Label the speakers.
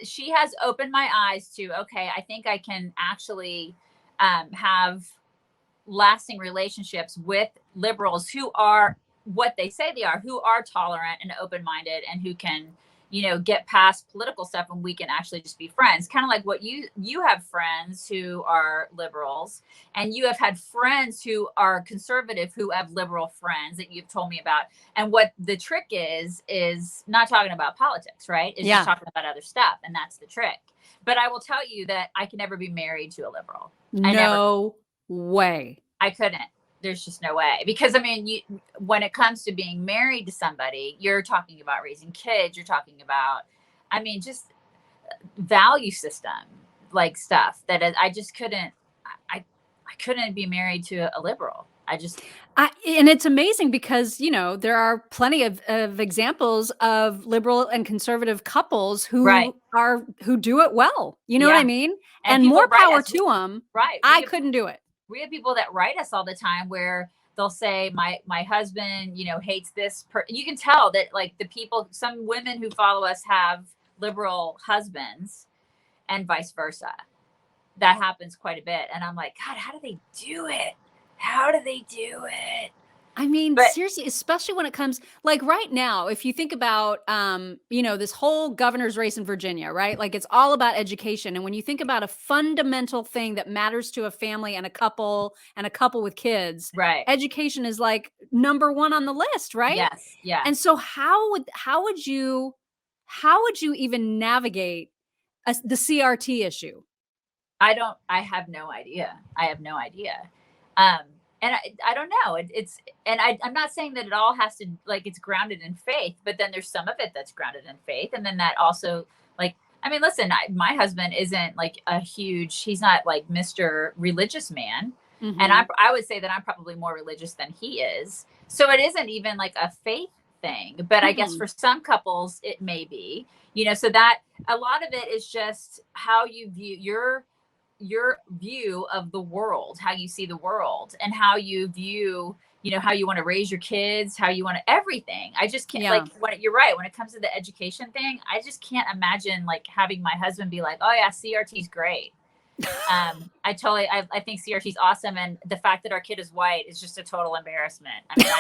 Speaker 1: she has opened my eyes to, okay, I think I can actually have lasting relationships with liberals who are what they say they are, who are tolerant and open-minded, and who can, get past political stuff, and we can actually just be friends. Kind of like what you have friends who are liberals, and you have had friends who are conservative who have liberal friends that you've told me about. And what the trick is not talking about politics, right? It's just talking about other stuff, and that's the trick. But I will tell you that I can never be married to a liberal.
Speaker 2: No way.
Speaker 1: I couldn't. There's just no way. Because I mean, when it comes to being married to somebody, you're talking about raising kids. You're talking about, I mean, just value system, like stuff that I just couldn't. I couldn't be married to a liberal.
Speaker 2: And it's amazing because, there are plenty of examples of liberal and conservative couples
Speaker 1: Right.
Speaker 2: who do it well. You know what I
Speaker 1: Yeah.
Speaker 2: mean?
Speaker 1: And
Speaker 2: And
Speaker 1: people
Speaker 2: more
Speaker 1: write
Speaker 2: power
Speaker 1: us.
Speaker 2: to them.
Speaker 1: Right.
Speaker 2: I couldn't do it.
Speaker 1: We have people that write us all the time where they'll say my husband, hates this you can tell that, like, some women who follow us have liberal husbands, and vice versa. That happens quite a bit. And I'm like, God, how do they do it? How do they do it?
Speaker 2: I mean,
Speaker 1: But
Speaker 2: seriously, especially when it comes, like, right now, if you think about, this whole governor's race in Virginia, right? Like, it's all about education. And when you think about a fundamental thing that matters to a family and a couple with kids,
Speaker 1: right.
Speaker 2: education is like number one on the list, right?
Speaker 1: Yes. Yeah.
Speaker 2: And so how would you even navigate the CRT issue?
Speaker 1: I have no idea. I have no idea. Um, and I don't know. I'm not saying that it all has to, like, it's grounded in faith, but then there's some of it that's grounded in faith. And then that also, like, I mean, listen, my husband isn't like he's not like Mr. Religious man.
Speaker 2: Mm-hmm.
Speaker 1: And I would say that I'm probably more religious than he is. So it isn't even like a faith thing, but I guess for some couples it may be, so that a lot of it is just how you view your view of the world, how you see the world, and how you view, how you want to raise your kids, how you want to everything. I just can't, like, you're right, when it comes to the education thing, I just can't imagine like having my husband be like, oh yeah, CRT's great. I think CRT's awesome, and the fact that our kid is white is just a total embarrassment. I mean,